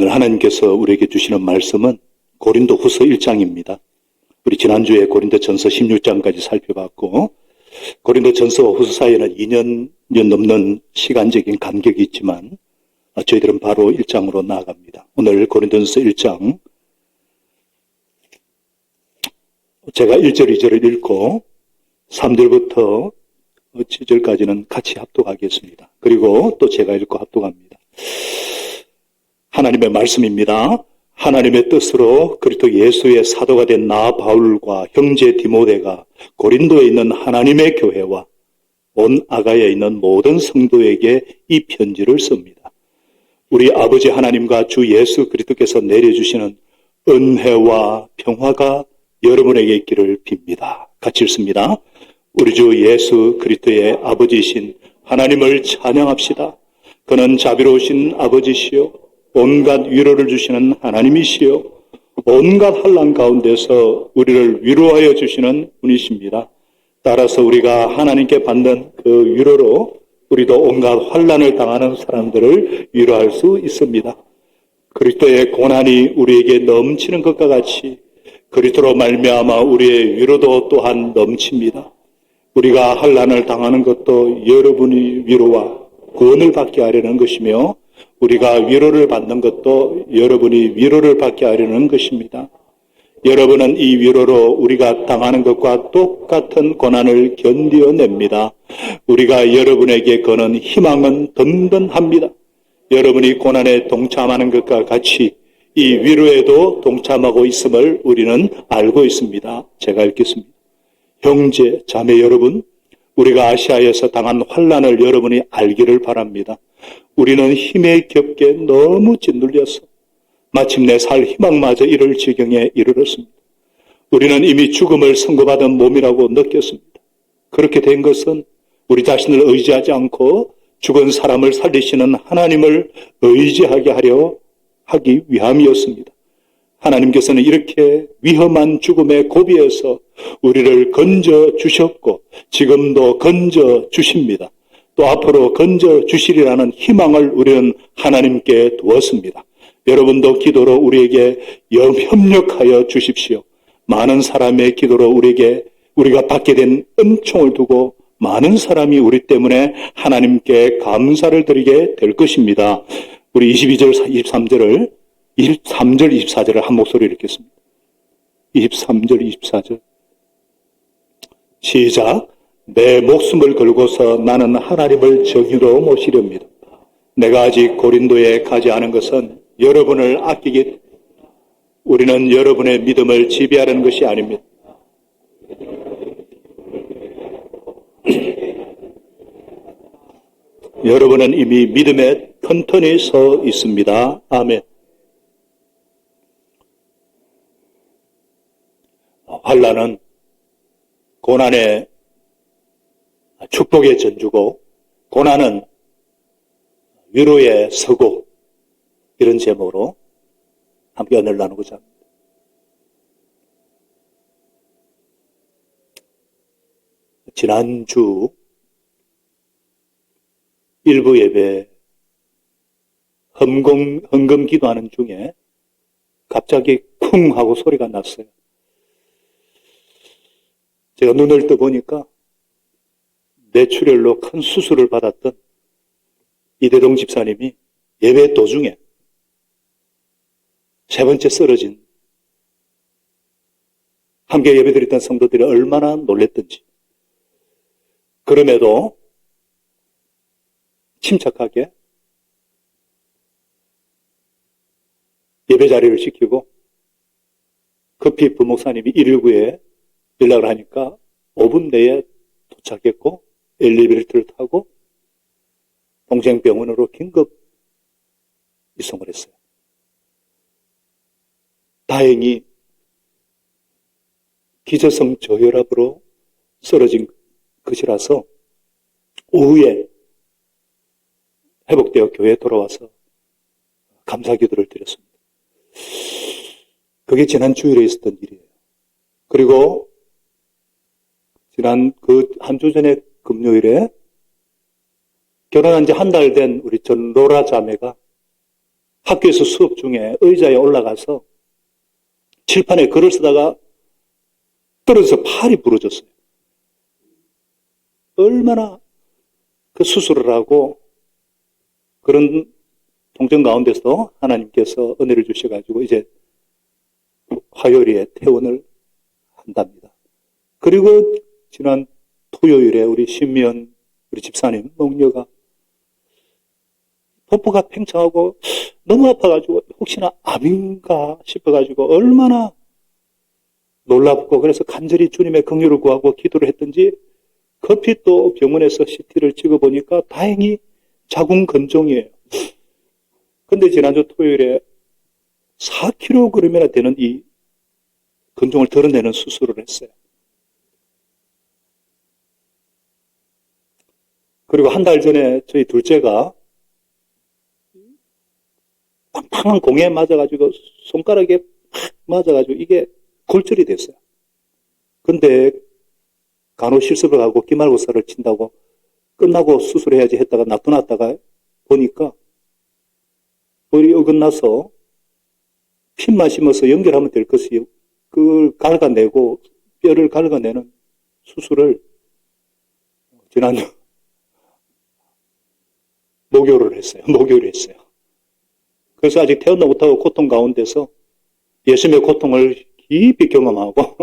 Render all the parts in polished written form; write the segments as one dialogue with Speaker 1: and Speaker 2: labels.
Speaker 1: 오늘 하나님께서 우리에게 주시는 말씀은 고린도 후서 1장입니다. 우리 지난주에 고린도 전서 16장까지 살펴봤고, 고린도 전서와 후서 사이에는 2년 넘는 시간적인 간격이 있지만, 저희들은 바로 1장으로 나아갑니다. 오늘 고린도전서 1장, 제가 1절, 2절을 읽고 3절부터 7절까지는 같이 합독하겠습니다. 그리고 또 제가 읽고 합독합니다. 하나님의 말씀입니다. 하나님의 뜻으로 그리스도 예수의 사도가 된 나 바울과 형제 디모데가 고린도에 있는 하나님의 교회와 온 아가야에 있는 모든 성도에게 이 편지를 씁니다. 우리 아버지 하나님과 주 예수 그리스도께서 내려주시는 은혜와 평화가 여러분에게 있기를 빕니다. 같이 읽습니다. 우리 주 예수 그리스도의 아버지이신 하나님을 찬양합시다. 그는 자비로우신 아버지시요 온갖 위로를 주시는 하나님이시요 온갖 환난 가운데서 우리를 위로하여 주시는 분이십니다. 따라서 우리가 하나님께 받는 그 위로로 우리도 온갖 환난을 당하는 사람들을 위로할 수 있습니다. 그리스도의 고난이 우리에게 넘치는 것과 같이 그리스도로 말미암아 우리의 위로도 또한 넘칩니다. 우리가 환난을 당하는 것도 여러분이 위로와 구원을 받게 하려는 것이며 우리가 위로를 받는 것도 여러분이 위로를 받게 하려는 것입니다. 여러분은 이 위로로 우리가 당하는 것과 똑같은 고난을 견디어냅니다. 우리가 여러분에게 거는 희망은 든든합니다. 여러분이 고난에 동참하는 것과 같이 이 위로에도 동참하고 있음을 우리는 알고 있습니다. 제가 읽겠습니다. 형제, 자매 여러분, 우리가 아시아에서 당한 환난을 여러분이 알기를 바랍니다. 우리는 힘에 겹게 너무 짓눌려서 마침내 살 희망마저 잃을 지경에 이르렀습니다. 우리는 이미 죽음을 선고받은 몸이라고 느꼈습니다. 그렇게 된 것은 우리 자신을 의지하지 않고 죽은 사람을 살리시는 하나님을 의지하게 하기 위함이었습니다. 하나님께서는 이렇게 위험한 죽음의 고비에서 우리를 건져 주셨고 지금도 건져 주십니다. 또 앞으로 건져 주시리라는 희망을 우리는 하나님께 두었습니다. 여러분도 기도로 우리에게 협력하여 주십시오. 많은 사람의 기도로 우리가 받게 된 은총을 두고 많은 사람이 우리 때문에 하나님께 감사를 드리게 될 것입니다. 우리 22절, 23절, 24절을 한 목소리로 읽겠습니다. 23절, 24절. 시작. 내 목숨을 걸고서 나는 하나님을 정의로 모시렵니다. 내가 아직 고린도에 가지 않은 것은 여러분을 아끼기, 우리는 여러분의 믿음을 지배하는 것이 아닙니다. 여러분은 이미 믿음에 튼튼히 서 있습니다. 아멘. 환난은 고난의 축복의 전주고 고난은 위로의 서고 이런 제목으로 함께 은혜를 나누고자 합니다. 지난주 일부 예배 헌금 기도하는 중에 갑자기 쿵 하고 소리가 났어요. 제가 눈을 떠보니까 뇌출혈로 큰 수술을 받았던 이대동 집사님이 예배 도중에 세 번째 쓰러진, 함께 예배드렸던 성도들이 얼마나 놀랬던지, 그럼에도 침착하게 예배 자리를 지키고 급히 부목사님이 119에 연락을 하니까 5분 내에 도착했고 엘리베이터를 타고 동생병원으로 긴급 이송을 했어요. 다행히 기저성 저혈압으로 쓰러진 것이라서 오후에 회복되어 교회에 돌아와서 감사기도를 드렸습니다. 그게 지난 주일에 있었던 일이에요. 그리고 지난 한 주 전에 금요일에 결혼한 지 한 달 된 우리 전로라 자매가 학교에서 수업 중에 의자에 올라가서 칠판에 글을 쓰다가 떨어져서 팔이 부러졌어요. 얼마나 그 수술을 하고 그런 동정 가운데서 하나님께서 은혜를 주셔가지고 이제 화요일에 퇴원을 한답니다. 그리고 지난 토요일에 우리 신미연 우리 집사님 목녀가 복부가 팽창하고 너무 아파가지고 혹시나 암인가 싶어가지고 얼마나 놀랍고 그래서 간절히 주님의 긍휼을 구하고 기도를 했던지 급히 또 병원에서 CT를 찍어보니까 다행히 자궁근종이에요. 근데 지난주 토요일에 4kg이나 되는 이 근종을 덜어내는 수술을 했어요. 그리고 한 달 전에 저희 둘째가 빵빵한 공에 맞아가지고 손가락에 팍 맞아가지고 이게 골절이 됐어요. 근데 간호 실습을 하고 기말고사를 친다고 끝나고 수술해야지 했다가 놔두놨다가 보니까 볼이 어긋나서 핀만 심어서 연결하면 될 것이 그걸 갉아내고 뼈를 갉아내는 수술을 지난주 목요일을 했어요. 목요일에 했어요. 그래서 아직 태어나 못하고 고통 가운데서 예수님의 고통을 깊이 경험하고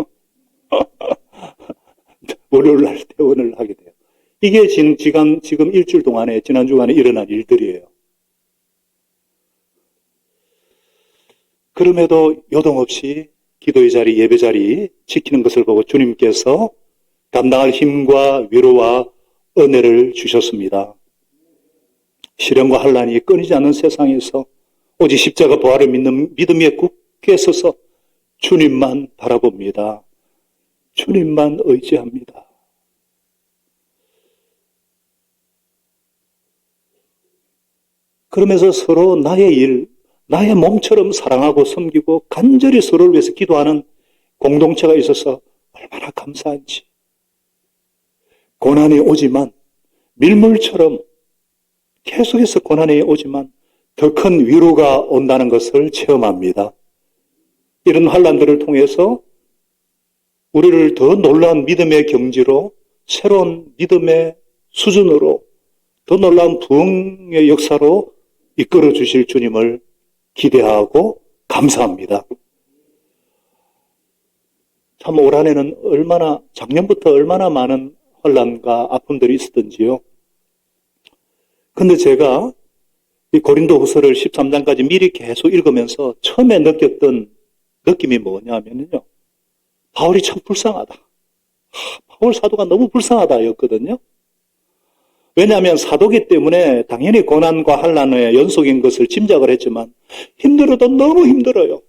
Speaker 1: 월요일 날 퇴원을 하게 돼요. 이게 지금 일주일 동안에 지난 주간에 일어난 일들이에요. 그럼에도 요동없이 기도의 자리, 예배 자리 지키는 것을 보고 주님께서 감당할 힘과 위로와 은혜를 주셨습니다. 시련과 환난이 끊이지 않는 세상에서 오직 십자가 부활을 믿는 믿음에 굳게 서서 주님만 바라봅니다. 주님만 의지합니다. 그러면서 서로 나의 일, 나의 몸처럼 사랑하고 섬기고 간절히 서로를 위해서 기도하는 공동체가 있어서 얼마나 감사한지. 고난이 오지만 밀물처럼 계속해서 고난이 오지만 더 큰 위로가 온다는 것을 체험합니다. 이런 환난들을 통해서 우리를 더 놀라운 믿음의 경지로 새로운 믿음의 수준으로 더 놀라운 부흥의 역사로 이끌어 주실 주님을 기대하고 감사합니다. 참 올 한해는 작년부터 얼마나 많은 환난과 아픔들이 있었던지요. 근데 제가 이 고린도 후서를 13장까지 미리 계속 읽으면서 처음에 느꼈던 느낌이 뭐냐면요. 바울이 참 불쌍하다. 바울 사도가 너무 불쌍하다 였거든요. 왜냐하면 사도기 때문에 당연히 고난과 환난의 연속인 것을 짐작을 했지만 힘들어도 너무 힘들어요.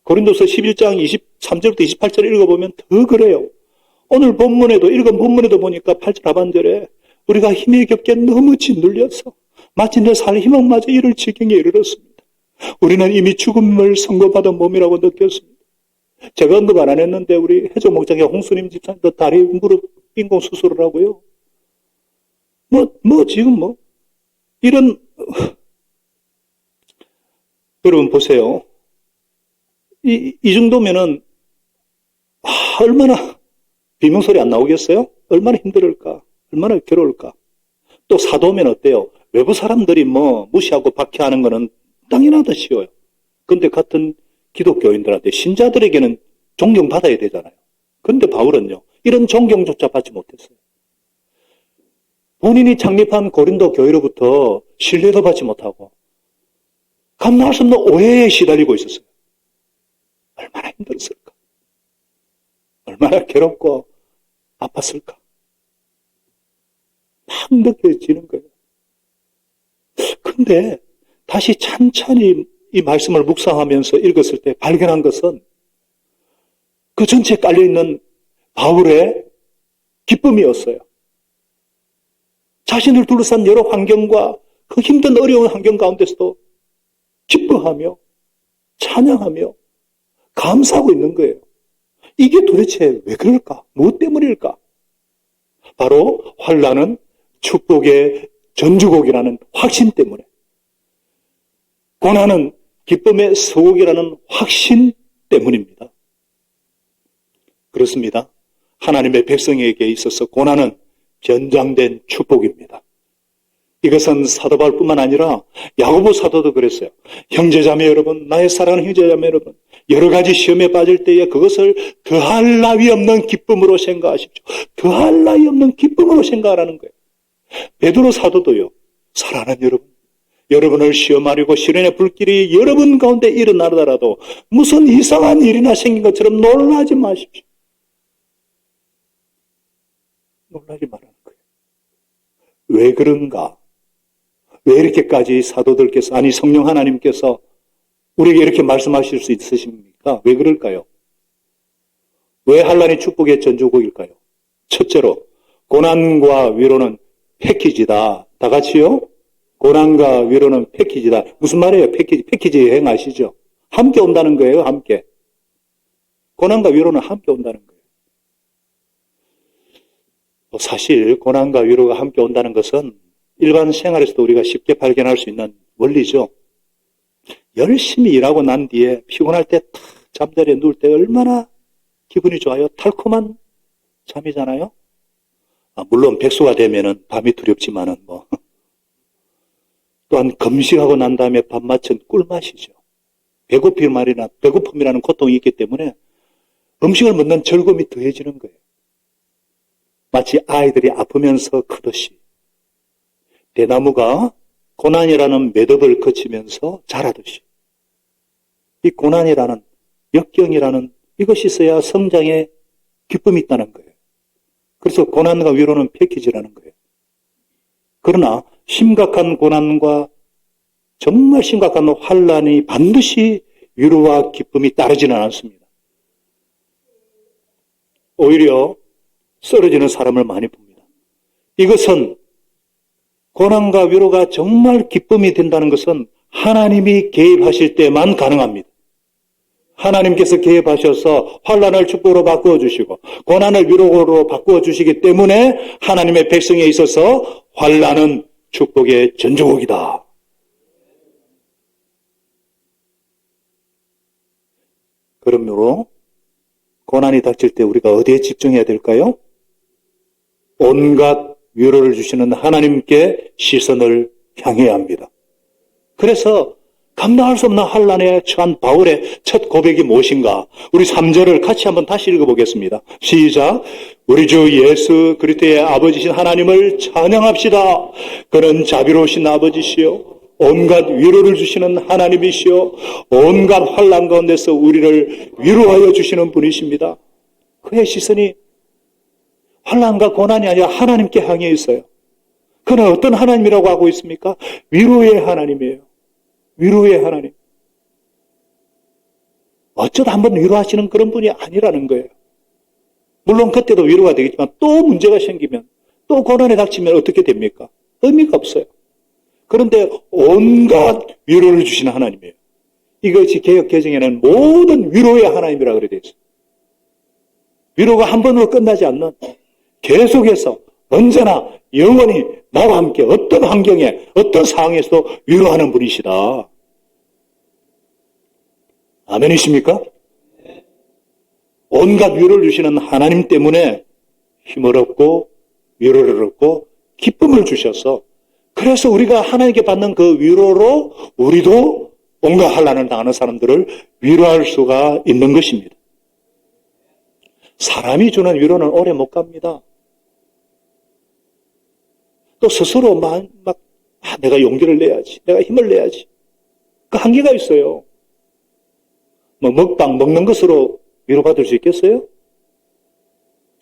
Speaker 1: 고린도서 11장 23절부터 28절 읽어보면 더 그래요. 오늘 읽은 본문에도 보니까 8절 하반절에 우리가 힘에 겹게 너무 짓눌려서 마치 내 살 희망마저 이를 지경에 이르렀습니다. 우리는 이미 죽음을 선고받은 몸이라고 느꼈습니다. 제가 언급 안 했는데 우리 해조 목장의 홍수님 집사님도 다리 무릎 인공 수술을 하고요. 지금 이런 여러분 보세요. 이 정도면은 얼마나 비명소리 안 나오겠어요? 얼마나 힘들을까? 얼마나 괴로울까? 또 사도면 어때요? 외부 사람들이 무시하고 박해하는 거는 당연하다 쉬워요. 근데 같은 기독교인들한테 신자들에게는 존경받아야 되잖아요. 근데 바울은요. 이런 존경조차 받지 못했어요. 본인이 창립한 고린도 교회로부터 신뢰도 받지 못하고 감당할 수 없는 오해에 시달리고 있었어요. 얼마나 힘들었을까? 얼마나 괴롭고 아팠을까? 막 느껴지는 거예요. 근데 다시 찬찬히 이 말씀을 묵상하면서 읽었을 때 발견한 것은 그 전체에 깔려있는 바울의 기쁨이었어요. 자신을 둘러싼 여러 환경과 그 힘든 어려운 환경 가운데서도 기뻐하며 찬양하며 감사하고 있는 거예요. 이게 도대체 왜 그럴까? 무엇 때문일까? 바로 환난은 축복의 전주곡이라는 확신 때문에 고난은 기쁨의 서곡이라는 확신 때문입니다. 그렇습니다. 하나님의 백성에게 있어서 고난은 변장된 축복입니다. 이것은 사도 바울뿐만 아니라 야고보 사도도 그랬어요. 형제자매 여러분, 나의 사랑하는 형제자매 여러분, 여러 가지 시험에 빠질 때에 그것을 더할 나위 없는 기쁨으로 생각하십시오. 더할 나위 없는 기쁨으로 생각하라는 거예요. 베드로 사도도요. 사랑하는 여러분, 여러분을 시험하려고 시련의 불길이 여러분 가운데 일어나더라도 무슨 이상한 일이나 생긴 것처럼 놀라지 마십시오. 놀라지 말라는 거예요. 왜 그런가? 왜 이렇게까지 사도들께서, 아니 성령 하나님께서 우리에게 이렇게 말씀하실 수 있으십니까? 왜 그럴까요? 왜 환난이 축복의 전조곡일까요? 첫째로 고난과 위로는 패키지다. 다 같이요? 고난과 위로는 패키지다. 무슨 말이에요? 패키지 여행 아시죠? 함께 온다는 거예요. 함께. 고난과 위로는 함께 온다는 거예요. 사실 고난과 위로가 함께 온다는 것은 일반 생활에서도 우리가 쉽게 발견할 수 있는 원리죠. 열심히 일하고 난 뒤에 피곤할 때 탁 잠자리에 누울 때 얼마나 기분이 좋아요. 달콤한 잠이잖아요. 물론 백수가 되면은 밤이 두렵지만은 또한 금식하고 난 다음에 밥맛은 꿀맛이죠. 배고픔이라는 고통이 있기 때문에 음식을 먹는 즐거움이 더해지는 거예요. 마치 아이들이 아프면서 크듯이 대나무가 고난이라는 매듭을 거치면서 자라듯이 이 고난이라는 역경이라는 이것이 있어야 성장의 기쁨이 있다는 거예요. 그래서 고난과 위로는 패키지라는 거예요. 그러나 심각한 고난과 정말 심각한 환난이 반드시 위로와 기쁨이 따르지는 않습니다. 오히려 쓰러지는 사람을 많이 봅니다. 이것은 고난과 위로가 정말 기쁨이 된다는 것은 하나님이 개입하실 때만 가능합니다. 하나님께서 개입하셔서 환난을 축복으로 바꾸어 주시고 고난을 위로로 바꾸어 주시기 때문에 하나님의 백성에 있어서 환난은 축복의 전조곡이다. 그러므로 고난이 닥칠 때 우리가 어디에 집중해야 될까요? 온갖 위로를 주시는 하나님께 시선을 향해야 합니다. 그래서 감당할 수 없는 환난에 처한 바울의 첫 고백이 무엇인가? 우리 3절을 같이 한번 다시 읽어보겠습니다. 시작! 우리 주 예수 그리스도의 아버지신 하나님을 찬양합시다. 그는 자비로우신 아버지시요 온갖 위로를 주시는 하나님이시요 온갖 환난 가운데서 우리를 위로하여 주시는 분이십니다. 그의 시선이 환난과 고난이 아니라 하나님께 향해 있어요. 그는 어떤 하나님이라고 하고 있습니까? 위로의 하나님이에요. 위로의 하나님. 어쩌다 한번 위로하시는 그런 분이 아니라는 거예요. 물론 그때도 위로가 되겠지만 또 문제가 생기면 또 고난에 닥치면 어떻게 됩니까? 의미가 없어요. 그런데 온갖 위로를 주시는 하나님이에요. 이것이 개역 개정에는 모든 위로의 하나님이라고 그래 있어요. 위로가 한 번으로 끝나지 않는 계속해서 언제나 영원히 나와 함께 어떤 환경에 어떤 상황에서도 위로하는 분이시다. 아멘이십니까? 온갖 위로를 주시는 하나님 때문에 힘을 얻고 위로를 얻고 기쁨을 주셔서 그래서 우리가 하나님께 받는 그 위로로 우리도 온갖 환난을 당하는 사람들을 위로할 수가 있는 것입니다. 사람이 주는 위로는 오래 못 갑니다. 또 스스로 내가 용기를 내야지, 내가 힘을 내야지. 그 한계가 있어요. 먹는 것으로 위로받을 수 있겠어요?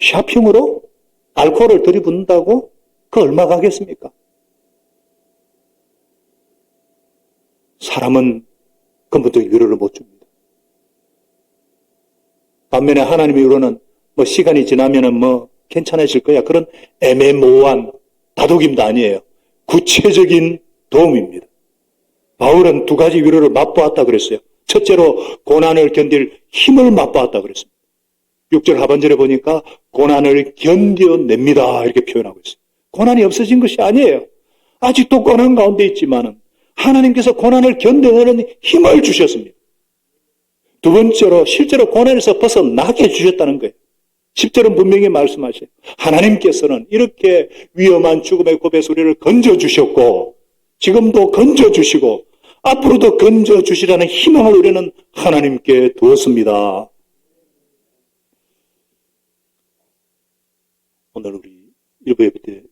Speaker 1: 샤핑으로 알코올을 들이붓는다고? 그 얼마 가겠습니까? 사람은 근본적인 위로를 못 줍니다. 반면에 하나님의 위로는 시간이 지나면은 괜찮아질 거야. 그런 애매모호한 다독임도 아니에요. 구체적인 도움입니다. 바울은 두 가지 위로를 맛보았다 그랬어요. 첫째로 고난을 견딜 힘을 맛보았다 그랬습니다. 6절 하반절에 보니까 고난을 견뎌냅니다 이렇게 표현하고 있어요. 고난이 없어진 것이 아니에요. 아직도 고난 가운데 있지만은 하나님께서 고난을 견뎌내는 힘을 주셨습니다. 두 번째로 실제로 고난에서 벗어나게 해주셨다는 거예요. 10절은 분명히 말씀하셔요. 하나님께서는 이렇게 위험한 죽음의 곱에서 우리를 건져주셨고 지금도 건져주시고 앞으로도 건져주시라는 희망을 우리는 하나님께 두었습니다. 오늘 우리 일부 예배 때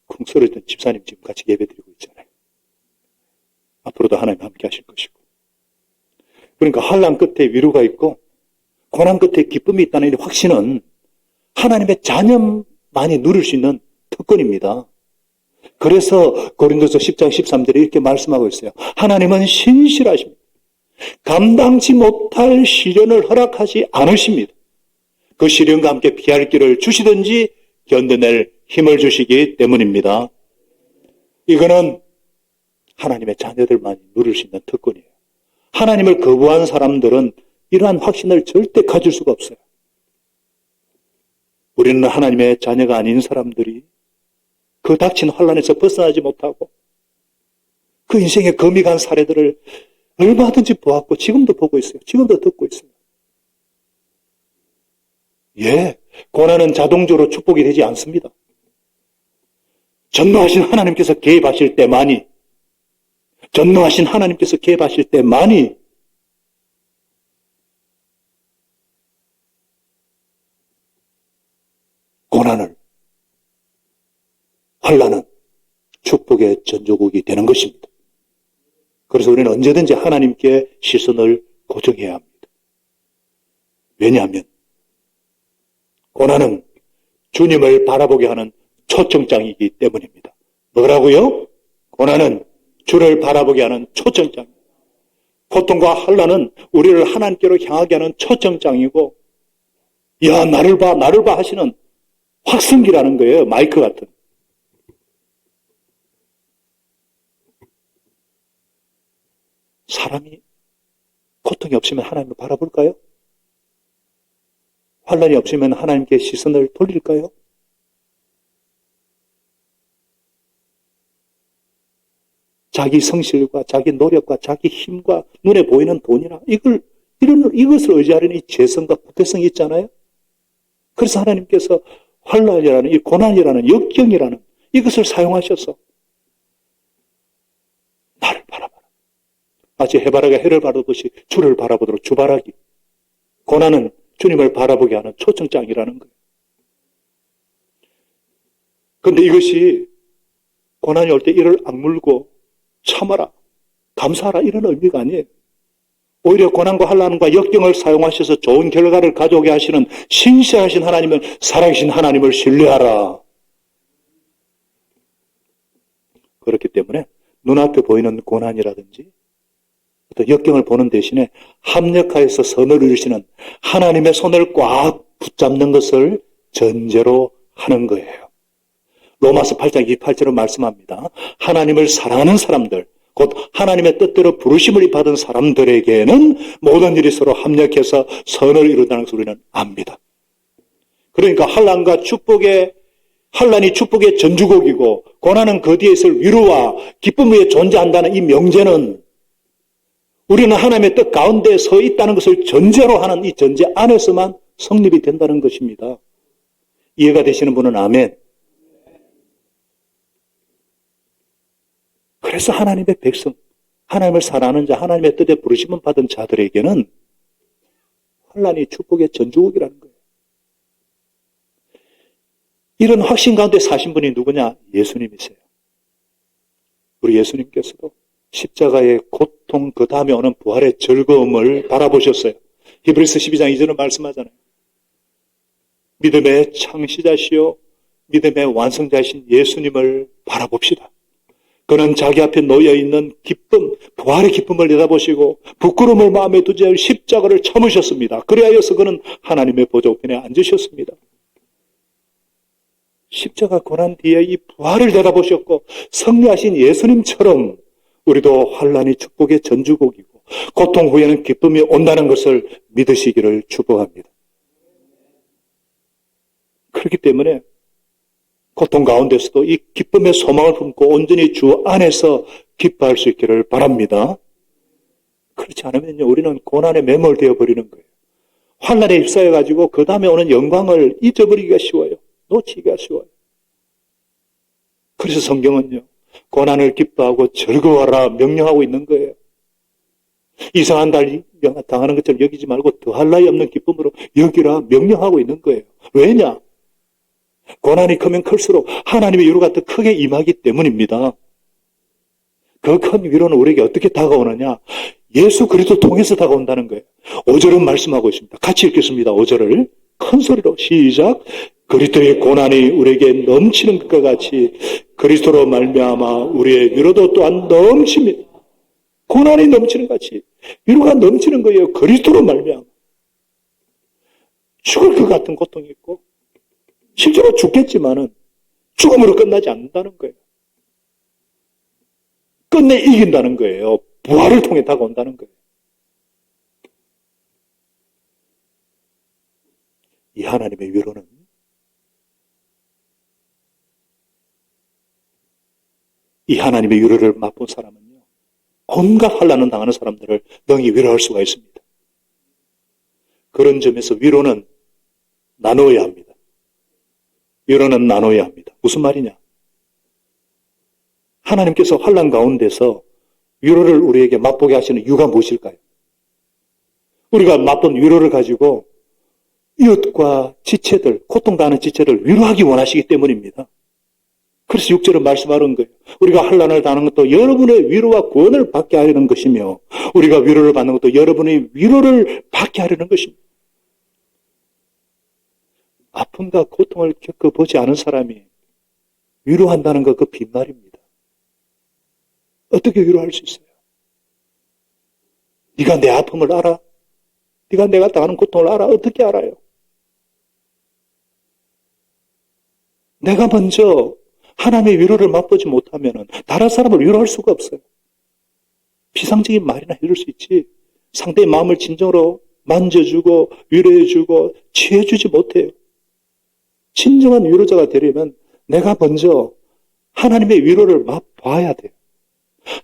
Speaker 1: 쿵 쓰러졌던 집사님 지금 같이 예배 드리고 있잖아요. 앞으로도 하나님 함께 하실 것이고. 그러니까 환난 끝에 위로가 있고 고난 끝에 기쁨이 있다는 이 확신은 하나님의 자녀만이 누릴 수 있는 특권입니다. 그래서 고린도서 10장 13절에 이렇게 말씀하고 있어요. 하나님은 신실하십니다. 감당치 못할 시련을 허락하지 않으십니다. 그 시련과 함께 피할 길을 주시든지 견뎌낼 힘을 주시기 때문입니다. 이거는 하나님의 자녀들만이 누릴 수 있는 특권이에요. 하나님을 거부한 사람들은 이러한 확신을 절대 가질 수가 없어요. 우리는 하나님의 자녀가 아닌 사람들이 그 닥친 환난에서 벗어나지 못하고 그 인생의 금이 간 사례들을 얼마든지 보았고 지금도 보고 있어요. 지금도 듣고 있어요. 예, 고난은 자동적으로 축복이 되지 않습니다. 전능하신 하나님께서 개입하실 때만이 전능하신 하나님께서 개입하실 때만이 고난을 환난은 축복의 전조국이 되는 것입니다. 그래서 우리는 언제든지 하나님께 시선을 고정해야 합니다. 왜냐하면 고난은 주님을 바라보게 하는 초청장이기 때문입니다. 뭐라고요? 고난은 주를 바라보게 하는 초청장. 고통과 환난은 우리를 하나님께로 향하게 하는 초청장이고, 야 나를 봐 하시는 확성기라는 거예요. 마이크 같은. 사람이 고통이 없으면 하나님을 바라볼까요? 환난이 없으면 하나님께 시선을 돌릴까요? 자기 성실과 자기 노력과 자기 힘과 눈에 보이는 돈이나 이것을 의지하려는 이 재성과 부패성이 있잖아요. 그래서 하나님께서 환난이라는 이 고난이라는 역경이라는 이것을 사용하셔서 나를 바라봐라. 마치 해바라기가 해를 바라보듯이 주를 바라보도록 주바라기. 고난은 주님을 바라보게 하는 초청장이라는 거예요. 그런데 이것이 고난이 올 때 이를 악물고 참아라, 감사하라 이런 의미가 아니에요. 오히려 고난과 환난과 역경을 사용하셔서 좋은 결과를 가져오게 하시는 신실하신 하나님은 살아계신 하나님을 신뢰하라. 그렇기 때문에 눈앞에 보이는 고난이라든지 어떤 역경을 보는 대신에 합력하여서 선을 이루시는 하나님의 손을 꽉 붙잡는 것을 전제로 하는 거예요. 로마서 8장 28절은 말씀합니다. 하나님을 사랑하는 사람들, 곧 하나님의 뜻대로 부르심을 받은 사람들에게는 모든 일이 서로 합력해서 선을 이룬다는 것을 우리는 압니다. 그러니까 환난이 축복의 전주곡이고 고난은 그 뒤에 있을 위로와 기쁨 위에 존재한다는 이 명제는 우리는 하나님의 뜻 가운데 서 있다는 것을 전제로 하는 이 전제 안에서만 성립이 된다는 것입니다. 이해가 되시는 분은 아멘. 그래서 하나님의 백성, 하나님을 사랑하는 자, 하나님의 뜻에 부르심을 받은 자들에게는 환난이 축복의 전주곡이라는 거예요. 이런 확신 가운데 사신 분이 누구냐? 예수님이세요. 우리 예수님께서도 십자가의 고통 그 다음에 오는 부활의 즐거움을 바라보셨어요. 히브리서 12장 2절은 말씀하잖아요. 믿음의 창시자시요 믿음의 완성자이신 예수님을 바라봅시다. 그는 자기 앞에 놓여있는 기쁨, 부활의 기쁨을 내다보시고 부끄러움을 마음에 두지 않을 십자가를 참으셨습니다. 그리하여서 그는 하나님의 보좌우편에 앉으셨습니다. 십자가 고난 뒤에 이 부활을 내다보셨고 승리하신 예수님처럼 우리도 환난이 축복의 전주곡이고 고통 후에는 기쁨이 온다는 것을 믿으시기를 축복합니다. 그렇기 때문에 고통 가운데서도 이 기쁨의 소망을 품고 온전히 주 안에서 기뻐할 수 있기를 바랍니다. 그렇지 않으면요, 우리는 고난에 매몰되어 버리는 거예요. 환난에 휩싸여가지고 그 다음에 오는 영광을 잊어버리기가 쉬워요. 놓치기가 쉬워요. 그래서 성경은요, 고난을 기뻐하고 즐거워하라 명령하고 있는 거예요. 이상한 달 당하는 것처럼 여기지 말고 더할 나위 없는 기쁨으로 여기라 명령하고 있는 거예요. 왜냐? 고난이 크면 클수록 하나님의 위로가 더 크게 임하기 때문입니다. 그 큰 위로는 우리에게 어떻게 다가오느냐? 예수 그리스도 통해서 다가온다는 거예요. 5절은 말씀하고 있습니다. 같이 읽겠습니다. 5절을 큰 소리로 시작. 그리스도의 고난이 우리에게 넘치는 것과 같이 그리스도로 말미암아 우리의 위로도 또한 넘칩니다. 고난이 넘치는 것 같이 위로가 넘치는 거예요. 그리스도로 말미암아. 죽을 것 같은 고통이 있고 실제로 죽겠지만은 죽음으로 끝나지 않는다는 거예요. 끝내 이긴다는 거예요. 부활을 통해 다가온다는 거예요. 이 하나님의 위로는 이 하나님의 위로를 맛본 사람은요, 온갖 환난을 당하는 사람들을 능히 위로할 수가 있습니다. 그런 점에서 위로는 나누어야 합니다. 위로는 나눠야 합니다. 무슨 말이냐? 하나님께서 환난 가운데서 위로를 우리에게 맛보게 하시는 이유가 무엇일까요? 우리가 맛본 위로를 가지고 이웃과 지체들, 고통당하는 지체를 위로하기 원하시기 때문입니다. 그래서 6절은 말씀하는 거예요. 우리가 환난을 당하는 것도 여러분의 위로와 구원을 받게 하려는 것이며 우리가 위로를 받는 것도 여러분의 위로를 받게 하려는 것입니다. 아픔과 고통을 겪어보지 않은 사람이 위로한다는 것, 그 빈말입니다. 어떻게 위로할 수 있어요? 네가 내 아픔을 알아? 네가 내가 당하는 고통을 알아? 어떻게 알아요? 내가 먼저 하나님의 위로를 맛보지 못하면 다른 사람을 위로할 수가 없어요. 비상적인 말이나 해줄 수 있지 상대의 마음을 진정으로 만져주고 위로해주고 취해주지 못해요. 진정한 위로자가 되려면 내가 먼저 하나님의 위로를 맛봐야 돼요.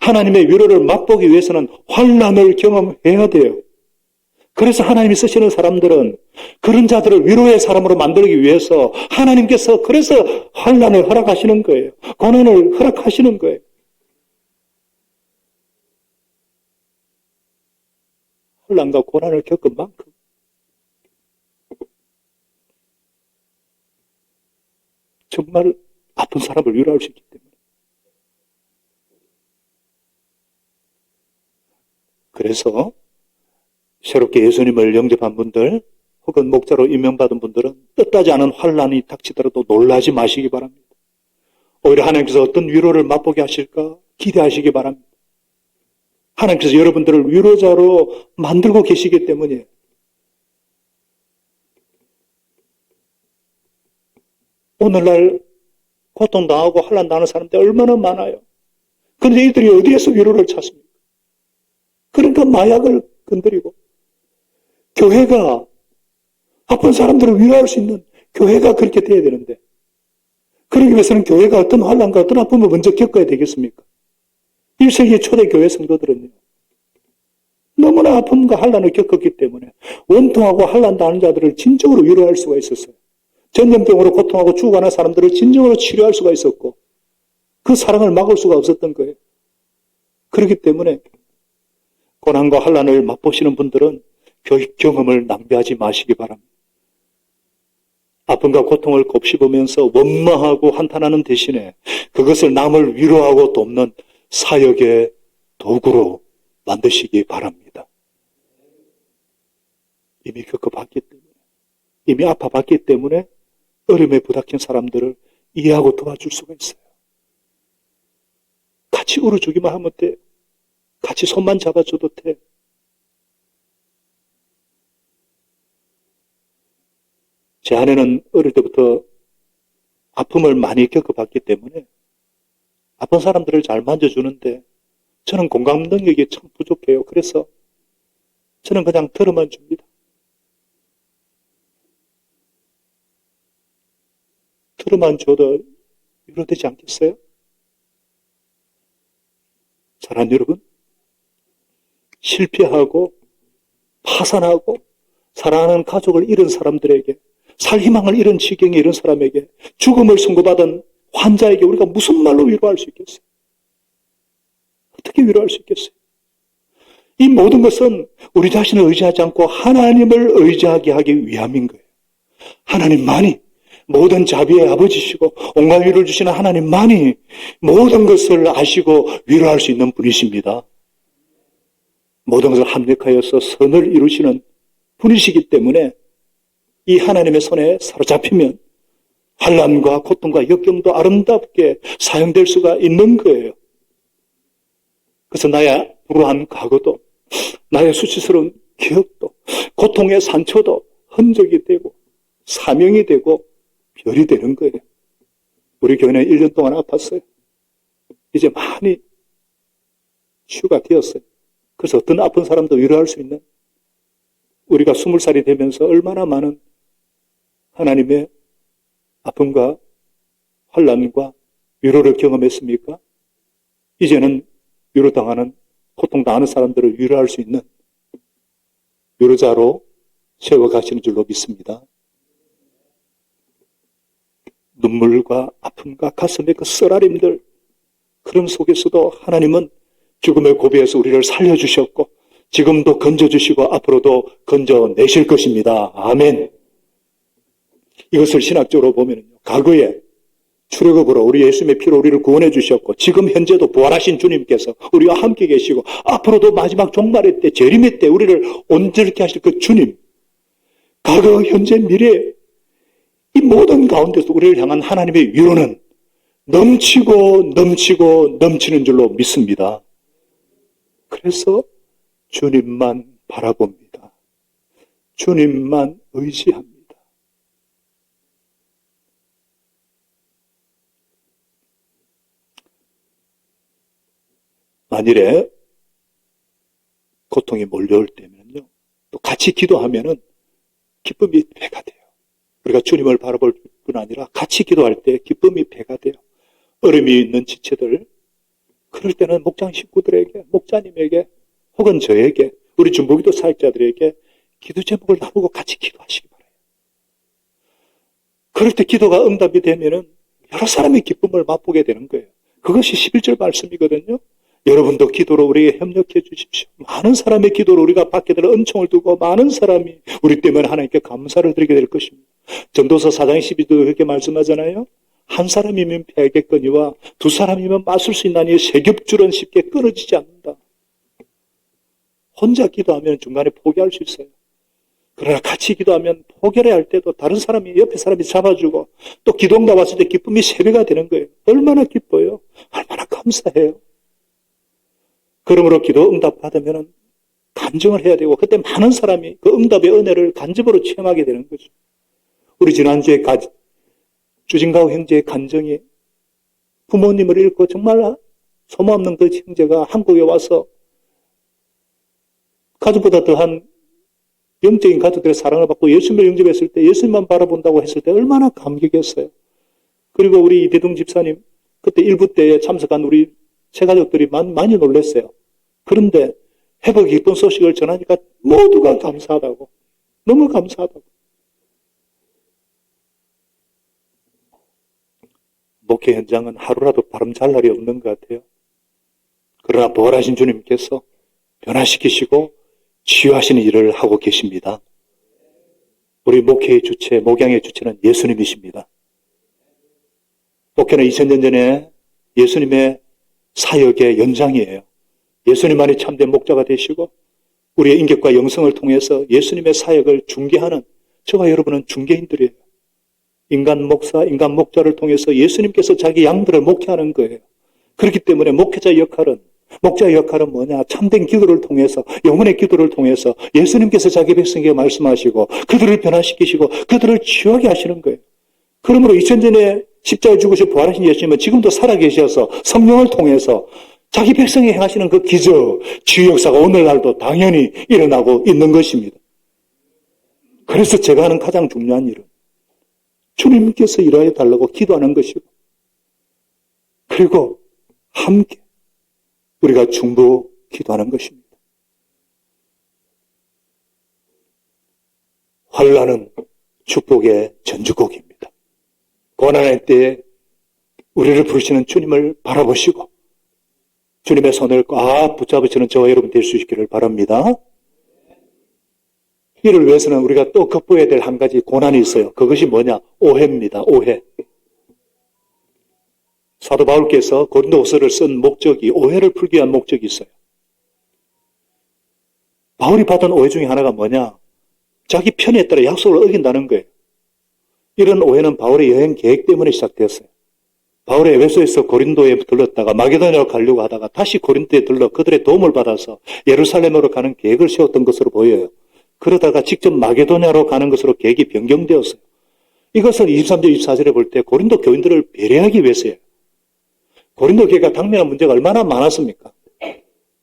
Speaker 1: 하나님의 위로를 맛보기 위해서는 환난을 경험해야 돼요. 그래서 하나님이 쓰시는 사람들은 그런 자들을 위로의 사람으로 만들기 위해서 하나님께서 그래서 환난을 허락하시는 거예요. 고난을 허락하시는 거예요. 환난과 고난을 겪은 만큼 정말 아픈 사람을 위로할 수 있기 때문에. 그래서 새롭게 예수님을 영접한 분들 혹은 목자로 임명받은 분들은 뜻하지 않은 환난이 닥치더라도 놀라지 마시기 바랍니다. 오히려 하나님께서 어떤 위로를 맛보게 하실까 기대하시기 바랍니다. 하나님께서 여러분들을 위로자로 만들고 계시기 때문이에요. 오늘날 고통당하고 환난당하는 사람들이 얼마나 많아요. 그런데 이들이 어디에서 위로를 찾습니까? 그러니까 마약을 건드리고 교회가 아픈 사람들을 위로할 수 있는 교회가 그렇게 돼야 되는데 그러기 위해서는 교회가 어떤 환난과 어떤 아픔을 먼저 겪어야 되겠습니까? 1세기 초대 교회 성도들은요. 너무나 아픔과 환난을 겪었기 때문에 원통하고 환난당하는 자들을 진정으로 위로할 수가 있었어요. 전염병으로 고통하고 죽어가는 사람들을 진정으로 치료할 수가 있었고 그 사랑을 막을 수가 없었던 거예요. 그렇기 때문에 고난과 환난을 맛보시는 분들은 교육 경험을 낭비하지 마시기 바랍니다. 아픔과 고통을 곱씹으면서 원망하고 한탄하는 대신에 그것을 남을 위로하고 돕는 사역의 도구로 만드시기 바랍니다. 이미 겪어봤기 때문에, 이미 아파봤기 때문에 어려움에 부닥친 사람들을 이해하고 도와줄 수가 있어요. 같이 울어주기만 하면 돼. 같이 손만 잡아줘도 돼. 제 아내는 어릴 때부터 아픔을 많이 겪어봤기 때문에 아픈 사람들을 잘 만져주는데 저는 공감 능력이 참 부족해요. 그래서 저는 그냥 들어만 줍니다. 들어만 줘도 위로되지 않겠어요? 사랑하는 여러분, 실패하고 파산하고 사랑하는 가족을 잃은 사람들에게, 살 희망을 잃은 지경에 이른 사람에게, 죽음을 선고받은 환자에게 우리가 무슨 말로 위로할 수 있겠어요? 어떻게 위로할 수 있겠어요? 이 모든 것은 우리 자신을 의지하지 않고 하나님을 의지하게 하기 위함인 거예요. 하나님만이 모든 자비의 아버지시고 온갖 위로를 주시는 하나님만이 모든 것을 아시고 위로할 수 있는 분이십니다. 모든 것을 합력하여서 선을 이루시는 분이시기 때문에 이 하나님의 손에 사로잡히면 환난과 고통과 역경도 아름답게 사용될 수가 있는 거예요. 그래서 나의 불우한 과거도, 나의 수치스러운 기억도, 고통의 상처도 흔적이 되고 사명이 되고 별이 되는 거예요. 우리 교회는 1년 동안 아팠어요. 이제 많이 치유가 되었어요. 그래서 어떤 아픈 사람도 위로할 수 있는, 우리가 20살이 되면서 얼마나 많은 하나님의 아픔과 환난과 위로를 경험했습니까? 이제는 위로당하는, 고통당하는 사람들을 위로할 수 있는 위로자로 세워가시는 줄로 믿습니다. 눈물과 아픔과 가슴의 그 쓰라림들, 그런 속에서도 하나님은 죽음의 고비에서 우리를 살려주셨고 지금도 건져주시고 앞으로도 건져내실 것입니다. 아멘. 이것을 신학적으로 보면 과거에 출애굽으로 우리 예수님의 피로 우리를 구원해 주셨고 지금 현재도 부활하신 주님께서 우리와 함께 계시고 앞으로도 마지막 종말의 때, 재림의 때 우리를 온전케 하실 그 주님, 과거, 현재, 미래 이 모든 가운데서 우리를 향한 하나님의 위로는 넘치고 넘치고 넘치는 줄로 믿습니다. 그래서 주님만 바라봅니다. 주님만 의지합니다. 만일에 고통이 몰려올 때면요, 또 같이 기도하면은 기쁨이 배가 돼요. 우리가 주님을 바라볼 뿐 아니라 같이 기도할 때 기쁨이 배가 돼요. 어려움이 있는 지체들, 그럴 때는 목장 식구들에게, 목자님에게, 혹은 저에게, 우리 중보기도 사역자들에게 기도 제목을 나누고 같이 기도하시기 바라요. 그럴 때 기도가 응답이 되면은 여러 사람의 기쁨을 맛보게 되는 거예요. 그것이 11절 말씀이거든요. 여러분도 기도로 우리에게 협력해 주십시오. 많은 사람의 기도로 우리가 받게 될 은총을 두고 많은 사람이 우리 때문에 하나님께 감사를 드리게 될 것입니다. 전도서 4장 12도 그렇게 말씀하잖아요. 한 사람이면 패하겠거니와 두 사람이면 맞설 수 있나니 세 겹줄은 쉽게 끊어지지 않는다. 혼자 기도하면 중간에 포기할 수 있어요. 그러나 같이 기도하면 포기를 할 때도 다른 사람이, 옆에 사람이 잡아주고 또 기도 응답 왔을 때 기쁨이 3배가 되는 거예요. 얼마나 기뻐요. 얼마나 감사해요. 그러므로 기도 응답 받으면 간증을 해야 되고 그때 많은 사람이 그 응답의 은혜를 간접으로 체험하게 되는 거죠. 우리 지난주에 주진가우 형제의 간증이 부모님을 잃고 정말 소모없는 그 형제가 한국에 와서 가족보다 더한 영적인 가족들의 사랑을 받고 예수님을 영접했을 때 예수님만 바라본다고 했을 때 얼마나 감격했어요. 그리고 우리 이대동 집사님 그때 일부 때에 참석한 우리 새 가족들이 많이 놀랐어요. 그런데 회복의 기쁜 소식을 전하니까 모두가 감사하다고, 너무 감사하다고. 목회 현장은 하루라도 바람 잘 날이 없는 것 같아요. 그러나 부활하신 주님께서 변화시키시고 치유하시는 일을 하고 계십니다. 우리 목회의 주체, 목양의 주체는 예수님이십니다. 목회는 2000년 전에 예수님의 사역의 연장이에요. 예수님만이 참된 목자가 되시고 우리의 인격과 영성을 통해서 예수님의 사역을 중개하는 저와 여러분은 중개인들이에요. 인간 목사, 인간 목자를 통해서 예수님께서 자기 양들을 목회하는 거예요. 그렇기 때문에 목자의 역할은 뭐냐? 참된 기도를 통해서, 영혼의 기도를 통해서 예수님께서 자기 백성에게 말씀하시고 그들을 변화시키시고 그들을 치유하게 하시는 거예요. 그러므로 2000년에 십자가에 죽으시고 부활하신 예수님은 지금도 살아계셔서 성령을 통해서 자기 백성에 행하시는 그 기적, 치유 역사가 오늘날도 당연히 일어나고 있는 것입니다. 그래서 제가 하는 가장 중요한 일은 주님께서 일하여 달라고 기도하는 것이고, 그리고 함께 우리가 중보 기도하는 것입니다. 환난은 축복의 전주곡입니다. 고난의 때에 우리를 부르시는 주님을 바라보시고 주님의 손을 꽉 붙잡으시는 저와 여러분 될 수 있기를 바랍니다. 이를 위해서는 우리가 또 극복해야 될 한 가지 고난이 있어요. 그것이 뭐냐? 오해입니다. 오해. 사도 바울께서 고린도후서를 쓴 목적이 오해를 풀기 위한 목적이 있어요. 바울이 받은 오해 중에 하나가 뭐냐? 자기 편에 따라 약속을 어긴다는 거예요. 이런 오해는 바울의 여행 계획 때문에 시작되었어요. 바울의 에베소에서 고린도에 들렀다가 마게도냐로 가려고 하다가 다시 고린도에 들러 그들의 도움을 받아서 예루살렘으로 가는 계획을 세웠던 것으로 보여요. 그러다가 직접 마게도냐로 가는 것으로 계획이 변경되었어요. 이것은 23절, 24절에 볼 때 고린도 교인들을 배려하기 위해서예요. 고린도 교회가 당면한 문제가 얼마나 많았습니까?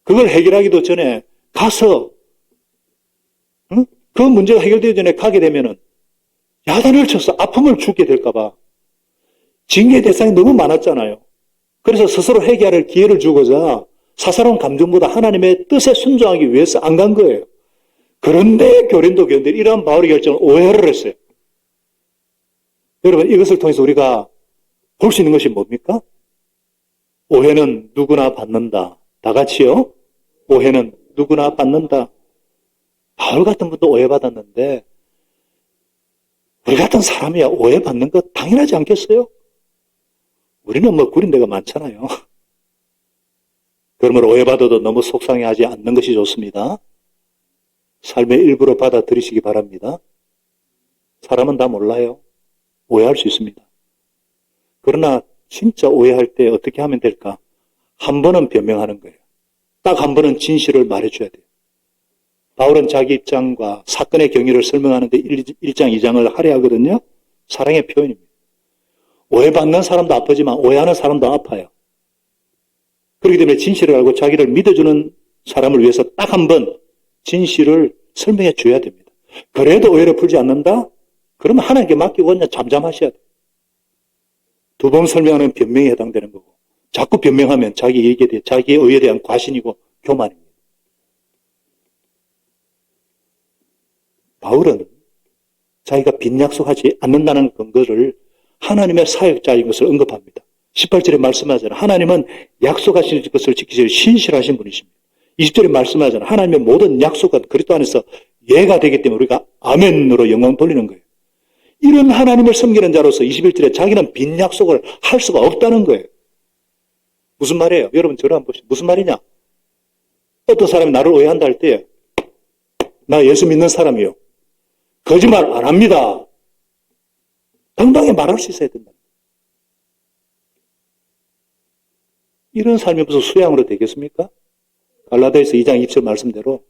Speaker 1: 그걸 해결하기도 전에 가서 그 문제가 해결되기 전에 가게 되면은 야단을 쳐서 아픔을 주게 될까봐 징계 대상이 너무 많았잖아요. 그래서 스스로 회개할 기회를 주고자 사사로운 감정보다 하나님의 뜻에 순종하기 위해서 안 간 거예요. 그런데 고린도 교인들이 이러한 바울의 결정을 오해를 했어요. 여러분, 이것을 통해서 우리가 볼 수 있는 것이 뭡니까? 오해는 누구나 받는다. 다 같이요. 오해는 누구나 받는다. 바울 같은 분도 오해받았는데 우리 같은 사람이야 오해받는 것 당연하지 않겠어요? 우리는 뭐 구린 데가 많잖아요. 그러므로 오해받아도 너무 속상해하지 않는 것이 좋습니다. 삶의 일부로 받아들이시기 바랍니다. 사람은 다 몰라요. 오해할 수 있습니다. 그러나 진짜 오해할 때 어떻게 하면 될까? 한 번은 변명하는 거예요. 딱 한 번은 진실을 말해줘야 돼요. 바울은 자기 입장과 사건의 경위를 설명하는데 1장, 2장을 할애하거든요. 사랑의 표현입니다. 오해받는 사람도 아프지만 오해하는 사람도 아파요. 그렇기 때문에 진실을 알고 자기를 믿어주는 사람을 위해서 딱 한 번 진실을 설명해 줘야 됩니다. 그래도 오해를 풀지 않는다? 그러면 하나님께 맡기고 그냥 잠잠하셔야 돼요. 두 번 설명하는 변명에 해당되는 거고 자꾸 변명하면 자기의 의에 대한 과신이고 교만입니다. 바울은 자기가 빈 약속하지 않는다는 근거를 하나님의 사역자인 것을 언급합니다. 18절에 말씀하잖아요. 하나님은 약속하신 것을 지키시려 신실하신 분이십니다. 20절에 말씀하잖아요. 하나님의 모든 약속은 그리스도 안에서 예가 되기 때문에 우리가 아멘으로 영광 돌리는 거예요. 이런 하나님을 섬기는 자로서 21절에 자기는 빈 약속을 할 수가 없다는 거예요. 무슨 말이에요? 여러분 저를 한번 보시죠. 무슨 말이냐? 어떤 사람이 나를 오해한다 할 때 나 예수 믿는 사람이요. 거짓말 안 합니다. 당당히 말할 수 있어야 된다. 이런 삶이 무슨 수양으로 되겠습니까? 갈라디아서 2장 20절 말씀대로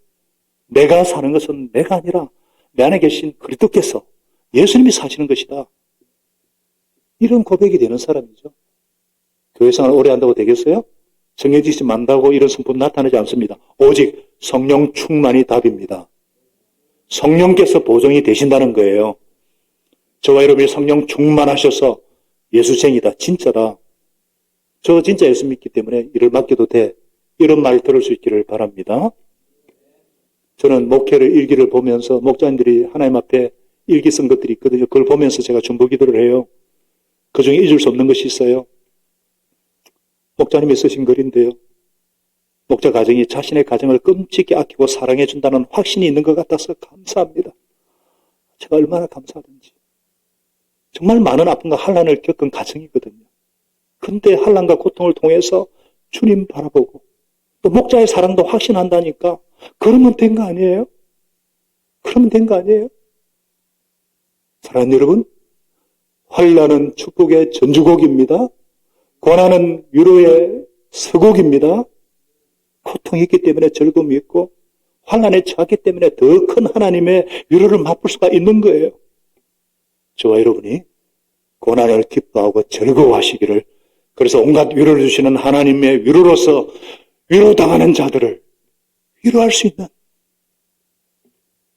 Speaker 1: 내가 사는 것은 내가 아니라 내 안에 계신 그리스도께서 예수님이 사시는 것이다. 이런 고백이 되는 사람이죠. 교회생활 오래 한다고 되겠어요? 성령 지시 만다고 이런 성품 나타나지 않습니다. 오직 성령 충만이 답입니다. 성령께서 보정이 되신다는 거예요. 저와 여러분이 성령 충만하셔서 예수쟁이다, 진짜다. 저 진짜 예수 믿기 때문에 이를 맡겨도 돼. 이런 말 들을 수 있기를 바랍니다. 저는 목회를 일기를 보면서 목자님들이 하나님 앞에 일기 쓴 것들이 있거든요. 그걸 보면서 제가 중보 기도를 해요. 그중에 잊을 수 없는 것이 있어요. 목자님이 쓰신 글인데요. 목자 가정이 자신의 가정을 끔찍히 아끼고 사랑해 준다는 확신이 있는 것 같아서 감사합니다. 제가 얼마나 감사하든지. 정말 많은 아픔과 환난을 겪은 가정이거든요. 근데 환난과 고통을 통해서 주님 바라보고 또 목자의 사랑도 확신한다니까 그러면 된 거 아니에요? 그러면 된 거 아니에요? 사랑하는 여러분, 환난은 축복의 전주곡입니다. 고난은 위로의 서곡입니다. 고통이 있기 때문에 즐거움이 있고 환난에 처하기 때문에 더 큰 하나님의 위로를 맛볼 수가 있는 거예요. 저와 여러분이 고난을 기뻐하고 즐거워하시기를, 그래서 온갖 위로를 주시는 하나님의 위로로서 위로당하는 자들을 위로할 수 있는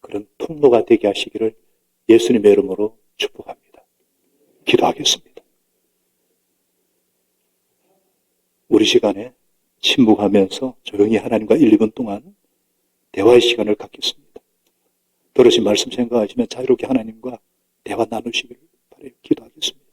Speaker 1: 그런 통로가 되게 하시기를 예수님의 이름으로 축복합니다. 기도하겠습니다. 우리 시간에 침묵하면서 조용히 하나님과 1, 2분 동안 대화의 시간을 갖겠습니다. 들으신 말씀 생각하시면 자유롭게 하나님과 대화 나누시기를 바라요. 기도하겠습니다.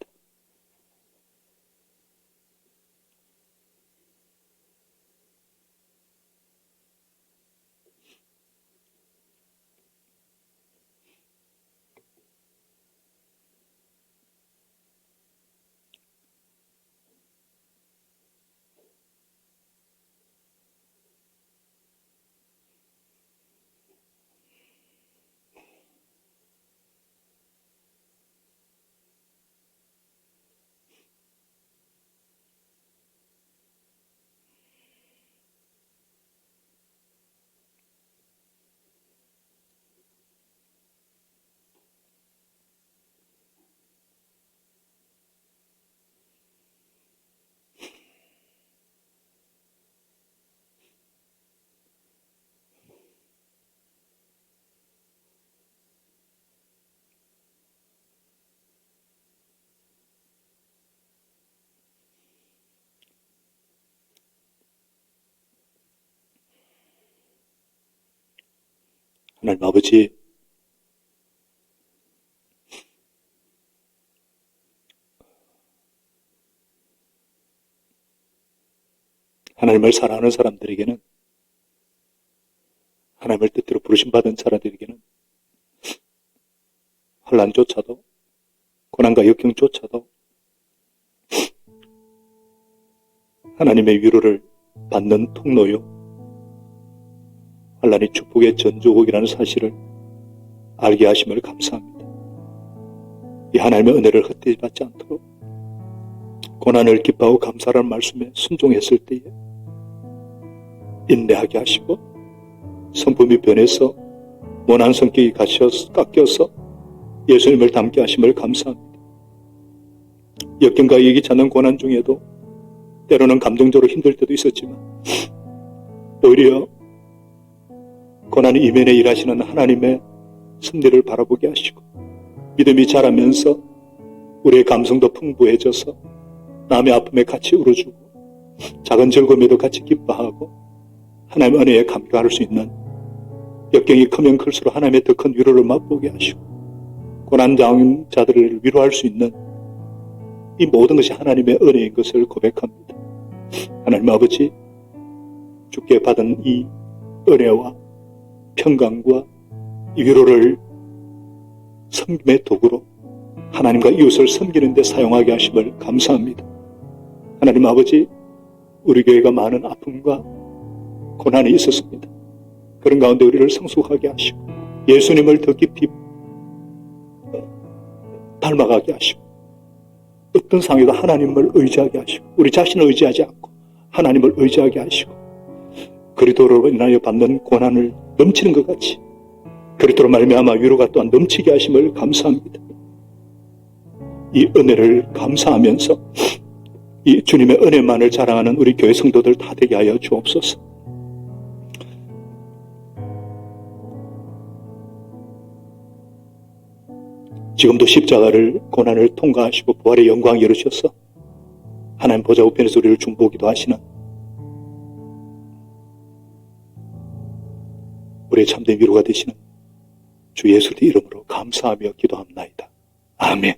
Speaker 1: 하나님 아버지, 하나님을 사랑하는 사람들에게는, 하나님을 뜻대로 부르심받은 사람들에게는 환난조차도, 고난과 역경조차도 하나님의 위로를 받는 통로요, 환난이 축복의 전조국이라는 사실을 알게 하심을 감사합니다. 이 하나님의 은혜를 헛되이 받지 않도록 고난을 기뻐하고 감사라는 말씀에 순종했을 때에 인내하게 하시고, 성품이 변해서 모난 성격이 깎여서 예수님을 닮게 하심을 감사합니다. 역경과 이기지 않는 고난 중에도 때로는 감정적으로 힘들 때도 있었지만, 오히려 고난이 이면에 일하시는 하나님의 섭리를 바라보게 하시고, 믿음이 자라면서 우리의 감성도 풍부해져서 남의 아픔에 같이 울어주고 작은 즐거움에도 같이 기뻐하고 하나님의 은혜에 감격할 수 있는, 역경이 크면 클수록 하나님의 더 큰 위로를 맛보게 하시고 고난당한 자들을 위로할 수 있는 이 모든 것이 하나님의 은혜인 것을 고백합니다. 하나님 아버지, 주께 받은 이 은혜와 평강과 이 위로를 섬김의 도구로 하나님과 이웃을 섬기는 데 사용하게 하심을 감사합니다. 하나님 아버지, 우리 교회가 많은 아픔과 고난이 있었습니다. 그런 가운데 우리를 성숙하게 하시고 예수님을 더 깊이 닮아가게 하시고, 어떤 상황에도 하나님을 의지하게 하시고 우리 자신을 의지하지 않고 하나님을 의지하게 하시고, 그리스도로 인하여 받는 고난을 넘치는 것 같이 그리스도로 말미암아 위로가 또한 넘치게 하심을 감사합니다. 이 은혜를 감사하면서 이 주님의 은혜만을 자랑하는 우리 교회 성도들 다 되게 하여 주옵소서. 지금도 십자가를, 고난을 통과하시고 부활의 영광 이루셔서 하나님 보좌 우편에서 우리를 중보기도 하시는 우리의 참된 위로가 되시는 주 예수의 이름으로 감사하며 기도합나이다. 아멘.